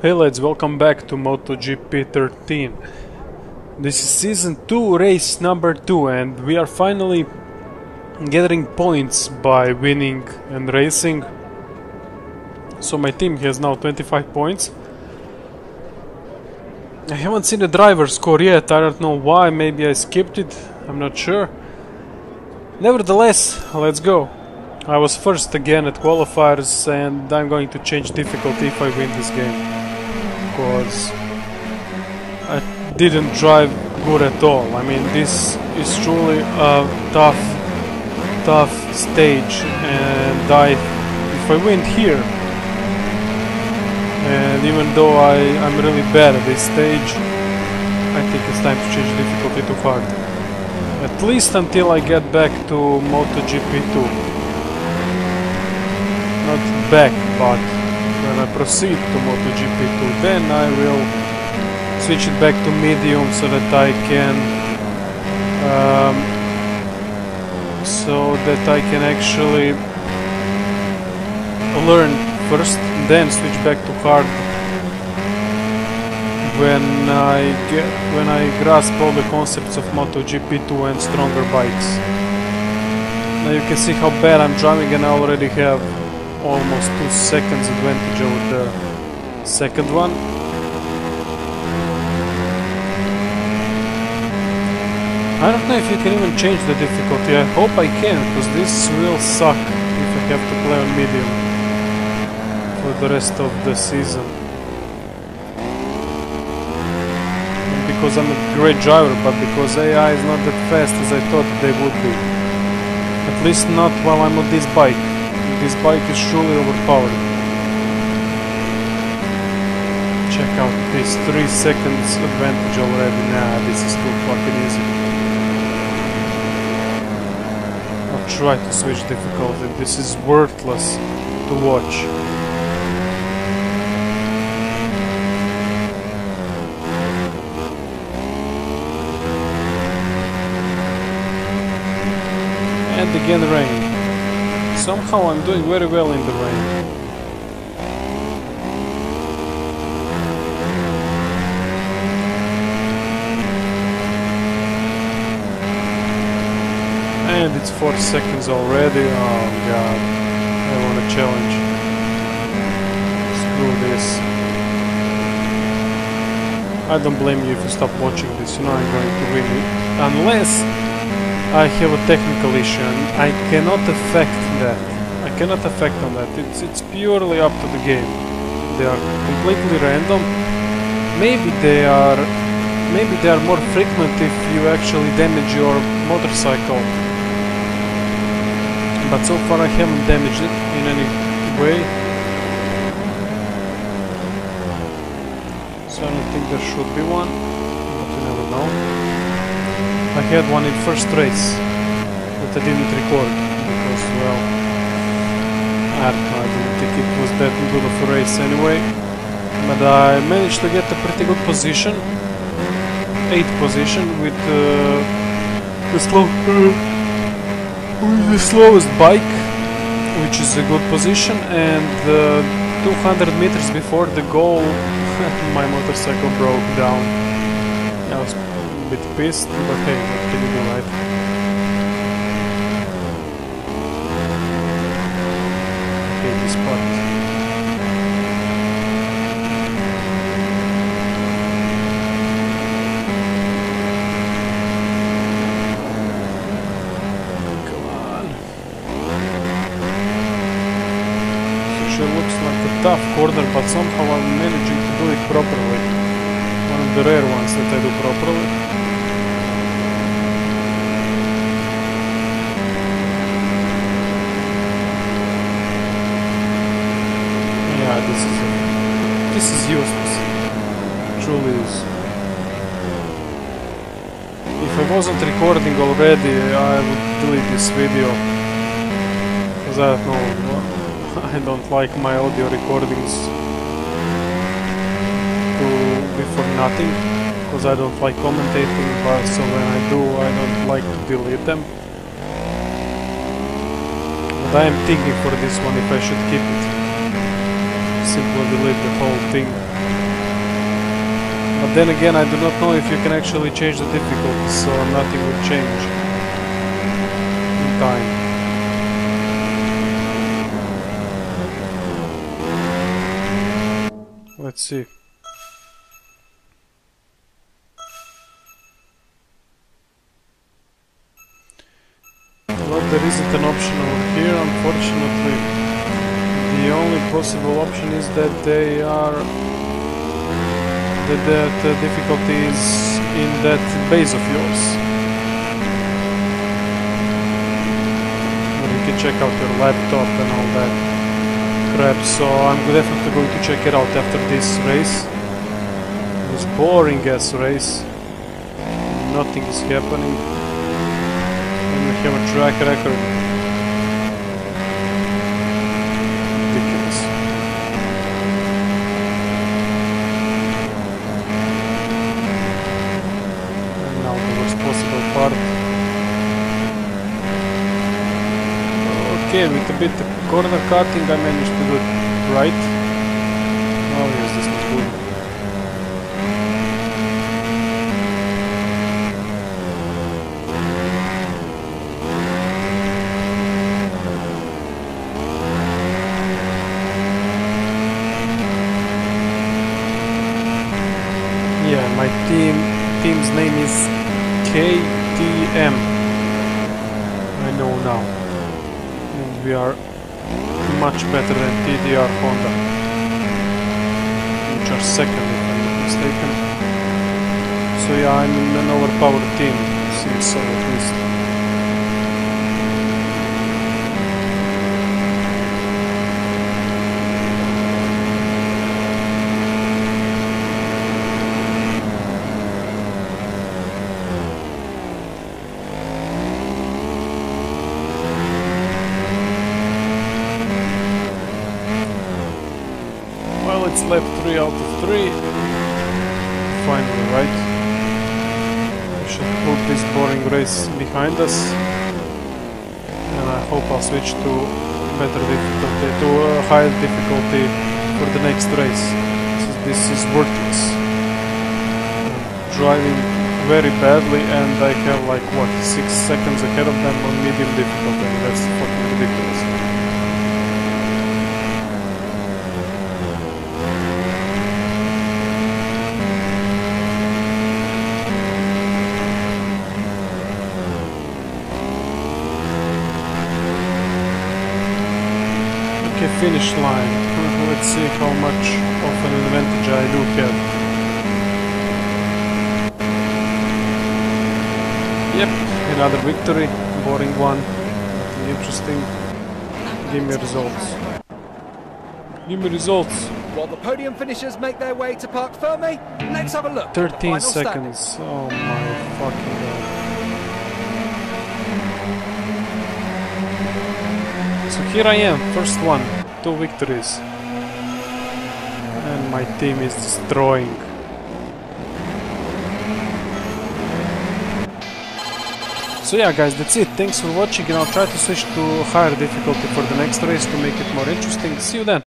Hey lads, welcome back to MotoGP 13. This is season 2, race number 2, and we are finally gathering points by winning and racing. So my team has now 25 points. I haven't seen the driver score yet, I don't know why, maybe I skipped it, I'm not sure. Nevertheless, let's go. I was first again at qualifiers and I'm going to change difficulty if I win this game, because I didn't drive good at all. I mean, this is truly a tough stage, and if I win here, and even though I'm really bad at this stage, I think it's time to change difficulty to hard. At least until I get back to MotoGP 2. Not back, but when I proceed to MotoGP 2, then I will switch it back to medium so that I can actually learn first, then switch back to hard when I grasp all the concepts of MotoGP 2 and stronger bikes. Now you can see how bad I'm driving, and I already have almost 2 seconds advantage over the second one. I don't know if you can even change the difficulty. I hope I can, because this will suck if I have to play on medium for the rest of the season. And because I'm a great driver, but because AI is not that fast as I thought they would be. At least not while I'm on this bike. This bike is truly overpowered. Check out this 3 seconds advantage already. Nah, this is too fucking easy. I'll try to switch difficulty. This is worthless to watch. And again rain. Somehow I'm doing very well in the rain. And it's 4 seconds already. Oh god, I want a challenge. Screw this. I don't blame you if you stop watching this, you know I'm going to win it. Unless I have a technical issue and I cannot affect that. I cannot affect on that. It's purely up to the game. They are completely random. Maybe they are more frequent if you actually damage your motorcycle. But so far I haven't damaged it in any way. So I don't think there should be one, but you never know. I had one in first race that I didn't record because, well, I don't know, I didn't think it was that good of a race anyway. But I managed to get a pretty good position, 8th position with the slowest bike, which is a good position, and 200 meters before the goal my motorcycle broke down. I was a bit pissed, but hey, what can you do, right? Okay, this part. Come on. It sure looks like a tough corner, but somehow I'm managing to do it properly. One of the rare ones that I do properly. This is useless. It truly is. If I wasn't recording already, I would delete this video. Because I don't know, I don't like my audio recordings to be for nothing. Because I don't like commentating, but so when I do, I don't like to delete them. But I am thinking for this one if I should keep it. Simply delete the whole thing. But then again, I do not know if you can actually change the difficulty, so nothing will change in time. Let's see. Well, there isn't an option over here, unfortunately. The only possible option is that they are... that the difficulty is in that base of yours. But you can check out your laptop and all that crap, so I'm definitely going to check it out after this race. This boring ass race. Nothing is happening. And we have a track record. Ridiculous. And now the worst possible part. Okay, with a bit of corner cutting I managed to do it right. Oh yes, this was good. Yeah, my team's name is KTM. I know now. And we are much better than TDR Honda, which are second if I'm not mistaken. So yeah, I'm in an overpowered team, seems so at least. Well, it's lap 3 out of 3. Finally, right? We should put this boring race behind us. And I hope I'll switch to better difficulty, to a higher difficulty for the next race. This is worthless. I'm driving very badly and I have like, what, 6 seconds ahead of them on medium difficulty. That's fucking ridiculous. Okay, finish line. Let's see how much of an advantage I do have. Yep, another victory. Boring one. Nothing interesting. Give me results. Give me results. While the podium finishers make their way to Parc Fermé, let's have a look. 13 seconds. Oh my fucking god. So here I am, first one, 2 victories. And my team is destroying. So yeah guys, that's it. Thanks for watching and I'll try to switch to higher difficulty for the next race to make it more interesting. See you then.